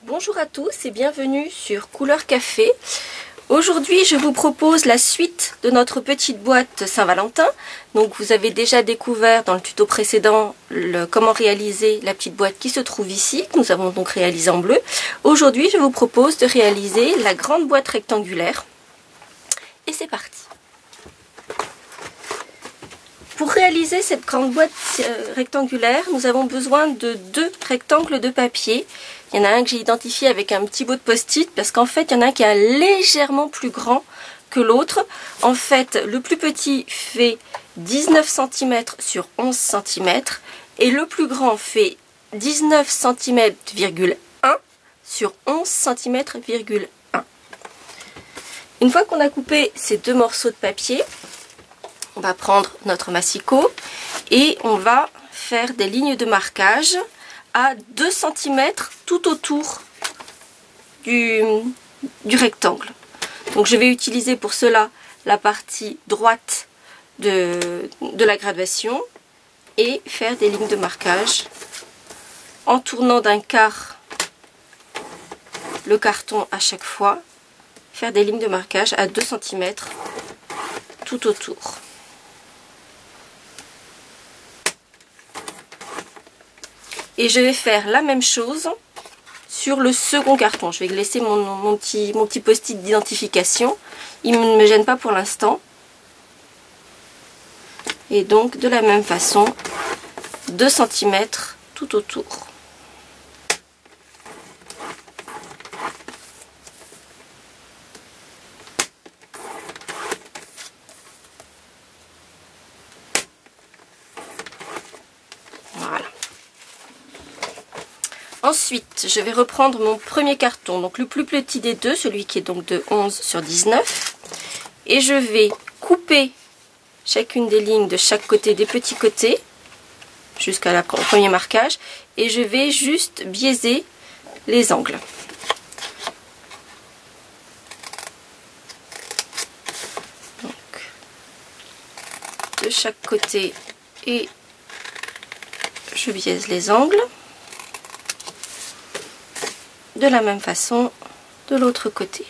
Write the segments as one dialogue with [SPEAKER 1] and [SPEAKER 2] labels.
[SPEAKER 1] Bonjour à tous et bienvenue sur Couleur Café. Aujourd'hui, je vous propose la suite de notre petite boîte Saint-Valentin. Donc, vous avez déjà découvert dans le tuto précédent comment réaliser la petite boîte qui se trouve ici, que nous avons donc réalisée en bleu. Aujourd'hui, je vous propose de réaliser la grande boîte rectangulaire. Et c'est parti. Pour réaliser cette grande boîte rectangulaire, nous avons besoin de 2 rectangles de papier. Il y en a un que j'ai identifié avec un petit bout de post-it parce qu'en fait, il y en a un qui est légèrement plus grand que l'autre. En fait, le plus petit fait 19 cm sur 11 cm et le plus grand fait 19 cm,1 sur 11 cm,1. Une fois qu'on a coupé ces 2 morceaux de papier, on va prendre notre massicot et on va faire des lignes de marquage à 2 cm tout autour du rectangle. Donc je vais utiliser pour cela la partie droite de la graduation et faire des lignes de marquage en tournant d'un quart le carton à chaque fois, faire des lignes de marquage à 2 cm tout autour. Et je vais faire la même chose sur le second carton. Je vais laisser mon petit post-it d'identification. Il ne me gêne pas pour l'instant. Et donc de la même façon, 2 cm tout autour. Ensuite, je vais reprendre mon premier carton, donc le plus petit des deux, celui qui est donc de 11 sur 19. Et je vais couper chacune des lignes de chaque côté des petits côtés, jusqu'à au premier marquage. Et je vais juste biaiser les angles. Donc, de chaque côté, et je biaise les angles. De la même façon de l'autre côté.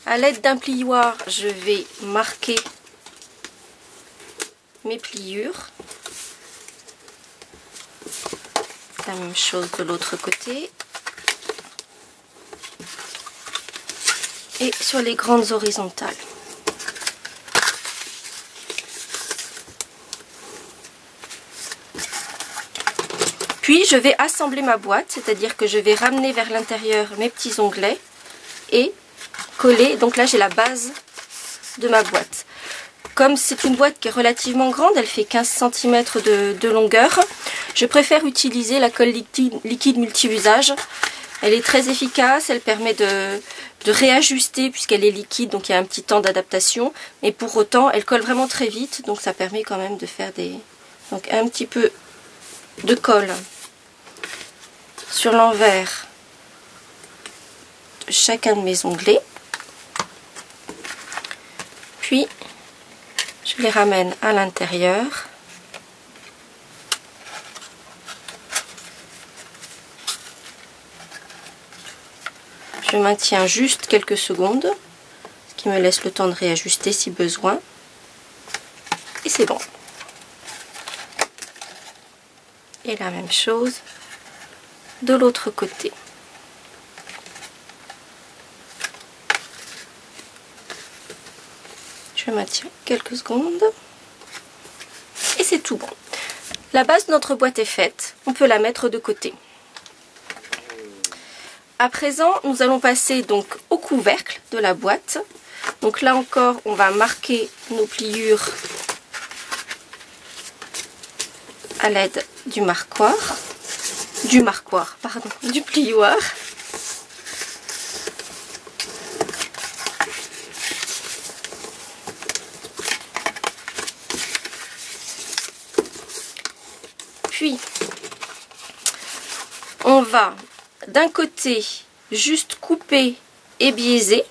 [SPEAKER 1] À l'aide d'un plioir, je vais marquer mes pliures. La même chose de l'autre côté. Et sur les grandes horizontales. Puis je vais assembler ma boîte, c'est-à-dire que je vais ramener vers l'intérieur mes petits onglets et coller. Donc là j'ai la base de ma boîte. Comme c'est une boîte qui est relativement grande, elle fait 15 cm de longueur, je préfère utiliser la colle liquide multi-usage. Elle est très efficace, elle permet de réajuster puisqu'elle est liquide, donc il y a un petit temps d'adaptation. Et pour autant, elle colle vraiment très vite, donc ça permet quand même de faire donc un petit peu de colle sur l'envers de chacun de mes onglets. Puis, je les ramène à l'intérieur. Je maintiens juste quelques secondes, ce qui me laisse le temps de réajuster si besoin. Et c'est bon. Et la même chose de l'autre côté. Je maintiens quelques secondes. Et c'est tout bon. La base de notre boîte est faite. On peut la mettre de côté. À présent, nous allons passer donc au couvercle de la boîte. Donc là encore, on va marquer nos pliures à l'aide du plioir. Puis, on va d'un côté juste couper et biaiser.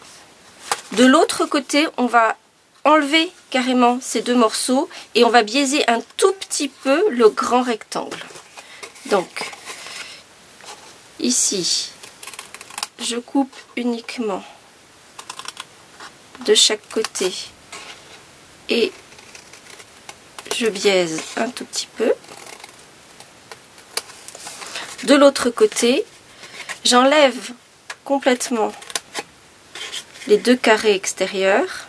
[SPEAKER 1] De l'autre côté, on va enlever carrément ces deux morceaux et on va biaiser un tout petit peu le grand rectangle. Donc, ici, je coupe uniquement de chaque côté et je biaise un tout petit peu. De l'autre côté, j'enlève complètement les deux carrés extérieurs.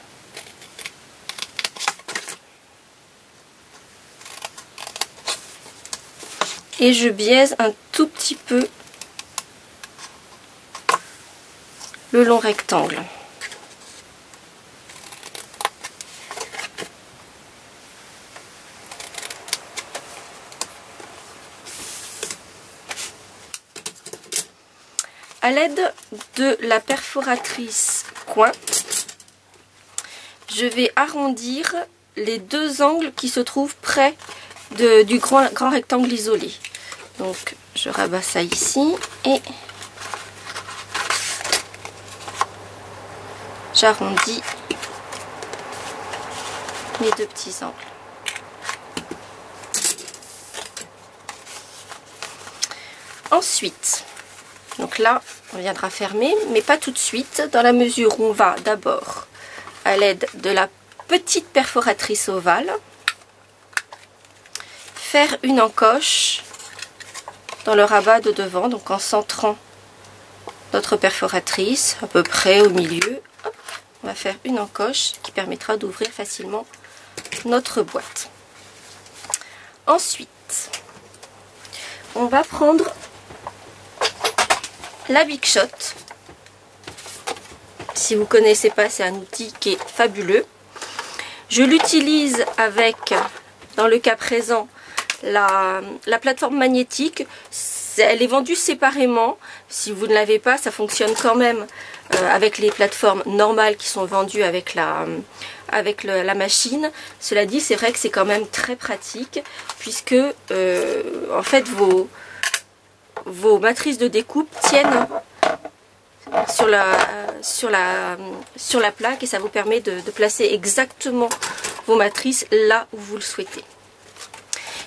[SPEAKER 1] Et je biaise un tout petit peu le long rectangle. À l'aide de la perforatrice coin, je vais arrondir les deux angles qui se trouvent près du grand rectangle isolé. Donc je rabats ça ici et j'arrondis mes deux petits angles. Ensuite, donc là on viendra fermer, mais pas tout de suite, dans la mesure où on va d'abord, à l'aide de la petite perforatrice ovale, faire une encoche dans le rabat de devant, donc en centrant notre perforatrice à peu près au milieu. Hop, on va faire une encoche qui permettra d'ouvrir facilement notre boîte. Ensuite, on va prendre la Big Shot. Si vous ne connaissez pas, c'est un outil qui est fabuleux. Je l'utilise avec, dans le cas présent, la plateforme magnétique. Elle est vendue séparément. Si vous ne l'avez pas, ça fonctionne quand même avec les plateformes normales qui sont vendues avec la machine. Cela dit, c'est vrai que c'est quand même très pratique puisque en fait vos matrices de découpe tiennent sur la plaque et ça vous permet de placer exactement vos matrices là où vous le souhaitez.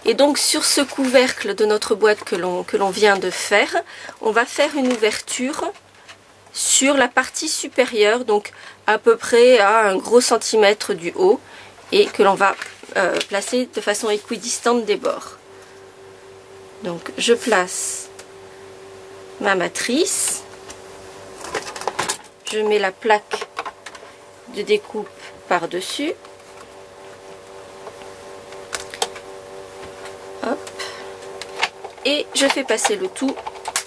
[SPEAKER 1] Et donc sur ce couvercle de notre boîte que l'on vient de faire, on va faire une ouverture sur la partie supérieure, donc à peu près à un gros centimètre du haut, et que l'on va placer de façon équidistante des bords. Donc je place ma matrice, je mets la plaque de découpe par-dessus, hop, et je fais passer le tout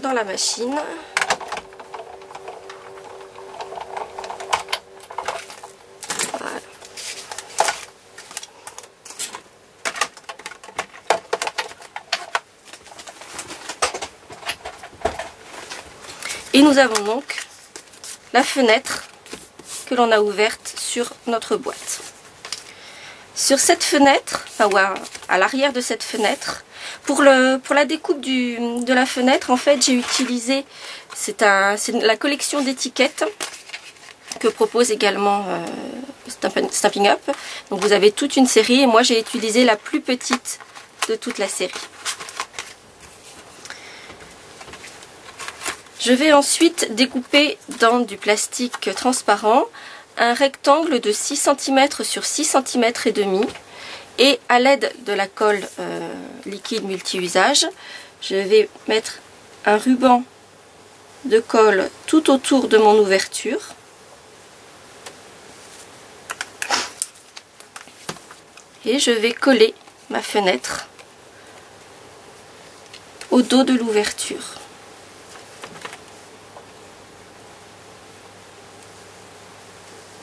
[SPEAKER 1] dans la machine. Voilà. Et nous avons donc la fenêtre que l'on a ouverte sur notre boîte. Sur cette fenêtre, enfin, à l'arrière de cette fenêtre, pour la découpe de la fenêtre, en fait, j'ai utilisé, c'est la collection d'étiquettes que propose également Stampin' Up. Donc vous avez toute une série et moi j'ai utilisé la plus petite de toute la série. Je vais ensuite découper dans du plastique transparent un rectangle de 6 cm sur 6 cm et demi, et à l'aide de la colle liquide multi-usage, je vais mettre un ruban de colle tout autour de mon ouverture. Et je vais coller ma fenêtre au dos de l'ouverture.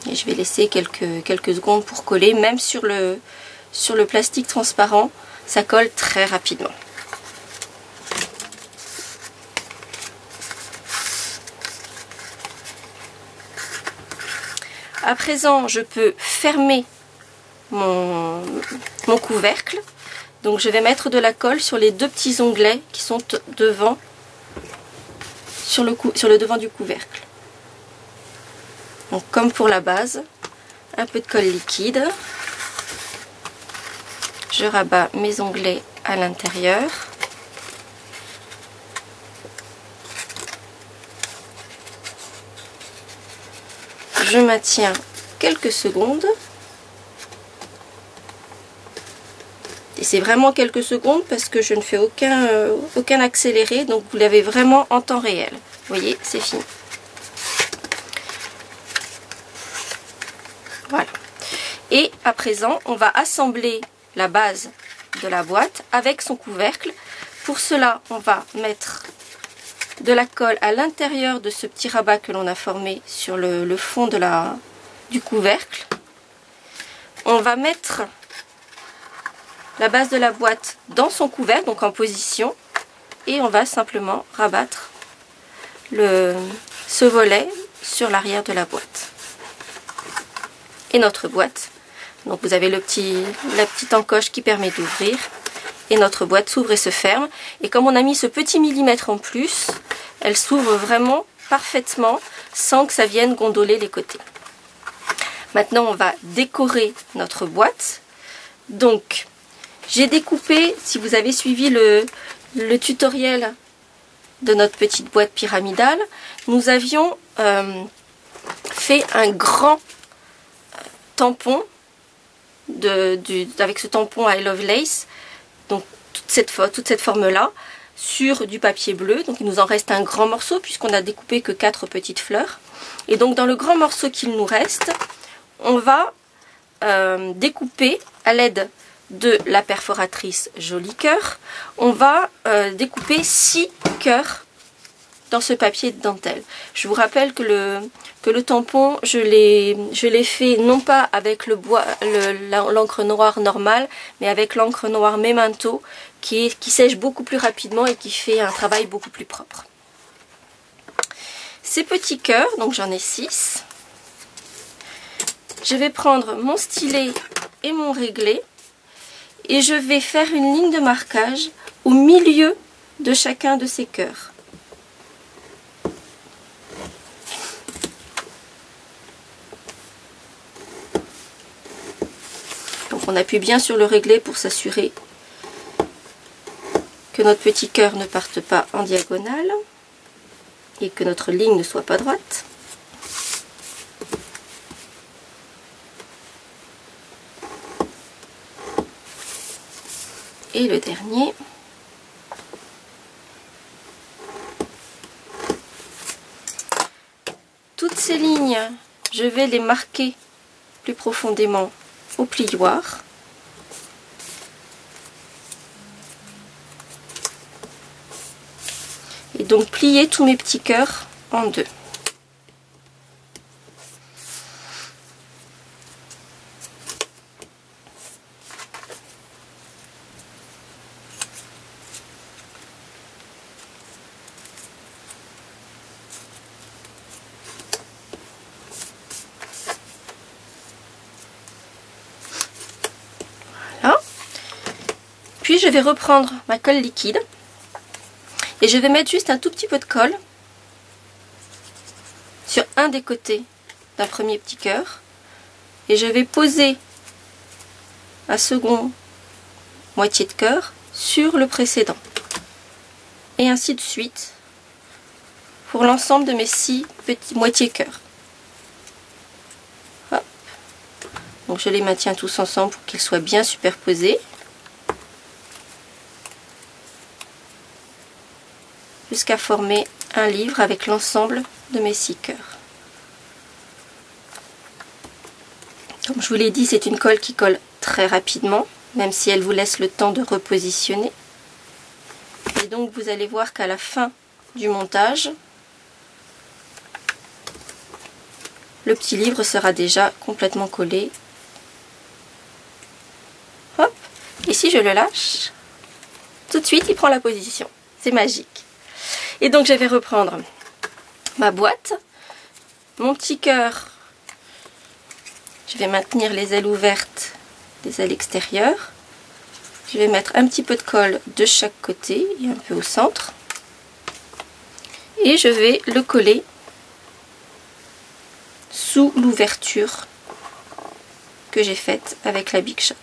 [SPEAKER 1] Et je vais laisser quelques secondes pour coller. Même sur le plastique transparent, ça colle très rapidement. À présent, je peux fermer mon couvercle. Donc je vais mettre de la colle sur les deux petits onglets qui sont devant sur le devant du couvercle. Donc comme pour la base, un peu de colle liquide. Je rabats mes onglets à l'intérieur. Je maintiens quelques secondes. Et c'est vraiment quelques secondes parce que je ne fais aucun accéléré, donc vous l'avez vraiment en temps réel. Vous voyez, c'est fini. Voilà. Et à présent, on va assembler la base de la boîte avec son couvercle. Pour cela, on va mettre de la colle à l'intérieur de ce petit rabat que l'on a formé sur le fond du couvercle. On va mettre la base de la boîte dans son couvercle, donc en position, et on va simplement rabattre ce volet sur l'arrière de la boîte. Et notre boîte, donc vous avez la petite encoche qui permet d'ouvrir, et notre boîte s'ouvre et se ferme. Et comme on a mis ce petit millimètre en plus, elle s'ouvre vraiment parfaitement sans que ça vienne gondoler les côtés. Maintenant, on va décorer notre boîte. Donc, j'ai découpé, si vous avez suivi le tutoriel de notre petite boîte pyramidale, nous avions fait un grand tampon avec ce tampon I Love Lace, donc toute cette forme-là, sur du papier bleu. Donc il nous en reste un grand morceau puisqu'on a découpé que 4 petites fleurs. Et donc dans le grand morceau qu'il nous reste, on va découper à l'aide de la perforatrice Joli Cœur, on va découper 6 cœurs dans ce papier de dentelle. Je vous rappelle que le tampon, je l'ai fait non pas avec l'encre noire normale, mais avec l'encre noire Memento qui sèche beaucoup plus rapidement et qui fait un travail beaucoup plus propre. Ces petits cœurs, donc j'en ai 6. Je vais prendre mon stylet et mon réglé. Et je vais faire une ligne de marquage au milieu de chacun de ces cœurs. Donc on appuie bien sur le réglé pour s'assurer que notre petit cœur ne parte pas en diagonale et que notre ligne ne soit pas droite. Et le dernier. Toutes ces lignes, je vais les marquer plus profondément au plioir. Et donc plier tous mes petits cœurs en deux. Puis je vais reprendre ma colle liquide et je vais mettre juste un tout petit peu de colle sur un des côtés d'un premier petit cœur et je vais poser un second moitié de cœur sur le précédent et ainsi de suite pour l'ensemble de mes 6 petits moitiés cœurs. Hop. Donc je les maintiens tous ensemble pour qu'ils soient bien superposés. Jusqu'à former un livre avec l'ensemble de mes 6 cœurs. Comme je vous l'ai dit, c'est une colle qui colle très rapidement, même si elle vous laisse le temps de repositionner. Et donc vous allez voir qu'à la fin du montage, le petit livre sera déjà complètement collé. Hop. Et si je le lâche, tout de suite il prend la position. C'est magique. Et donc je vais reprendre ma boîte, mon petit cœur, je vais maintenir les ailes ouvertes des ailes extérieures, je vais mettre un petit peu de colle de chaque côté et un peu au centre, et je vais le coller sous l'ouverture que j'ai faite avec la Big Shot.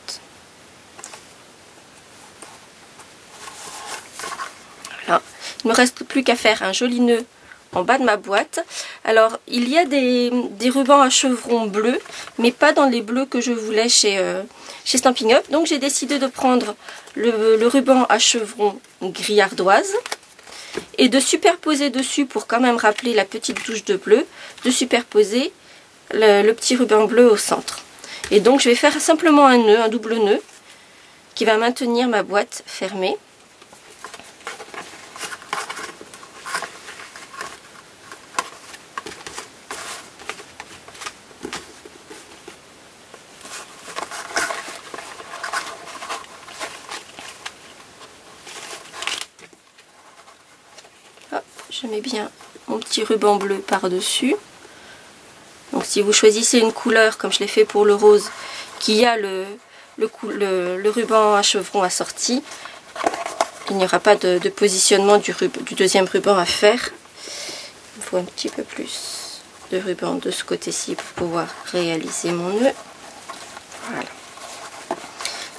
[SPEAKER 1] Voilà. Il ne me reste plus qu'à faire un joli nœud en bas de ma boîte. Alors il y a des rubans à chevrons bleus, mais pas dans les bleus que je voulais chez Stampin' Up. Donc j'ai décidé de prendre le ruban à chevrons gris ardoise et de superposer dessus, pour quand même rappeler la petite touche de bleu, de superposer le petit ruban bleu au centre. Et donc je vais faire simplement un nœud, un double nœud, qui va maintenir ma boîte fermée. Hop, je mets bien mon petit ruban bleu par-dessus. Donc si vous choisissez une couleur, comme je l'ai fait pour le rose, qui a le ruban à chevrons assorti, il n'y aura pas de positionnement du deuxième ruban à faire. Il me faut un petit peu plus de ruban de ce côté-ci pour pouvoir réaliser mon nœud. Voilà.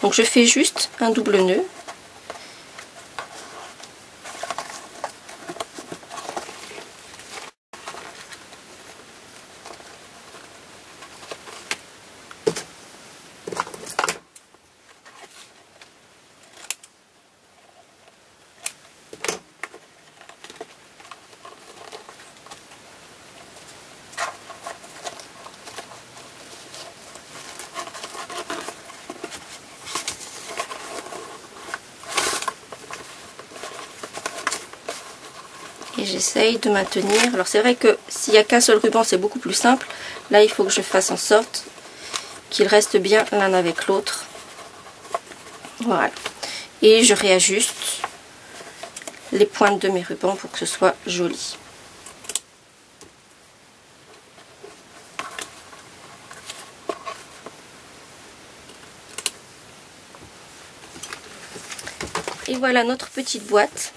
[SPEAKER 1] Donc je fais juste un double nœud. Et j'essaye de maintenir. Alors c'est vrai que s'il n'y a qu'un seul ruban, c'est beaucoup plus simple. Là, il faut que je fasse en sorte qu'ils restent bien l'un avec l'autre. Voilà. Et je réajuste les pointes de mes rubans pour que ce soit joli. Et voilà notre petite boîte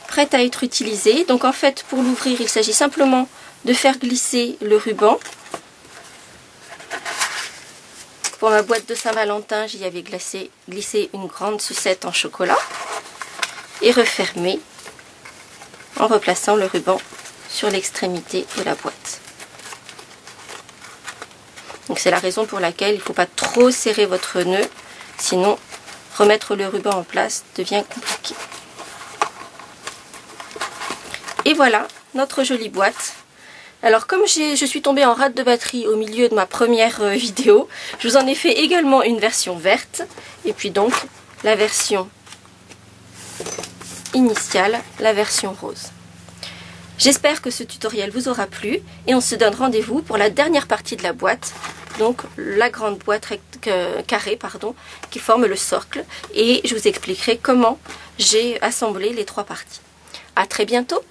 [SPEAKER 1] prête à être utilisée. Donc en fait, pour l'ouvrir, il s'agit simplement de faire glisser le ruban. Pour ma boîte de Saint-Valentin, j'y avais glissé une grande sucette en chocolat et refermer en replaçant le ruban sur l'extrémité de la boîte. Donc c'est la raison pour laquelle il ne faut pas trop serrer votre nœud, sinon remettre le ruban en place devient compliqué. Et voilà notre jolie boîte. Alors comme je suis tombée en rate de batterie au milieu de ma première vidéo, je vous en ai fait également une version verte. Et puis donc la version initiale, la version rose. J'espère que ce tutoriel vous aura plu. Et on se donne rendez-vous pour la dernière partie de la boîte. Donc la grande boîte carrée qui forme le socle. Et je vous expliquerai comment j'ai assemblé les trois parties. À très bientôt!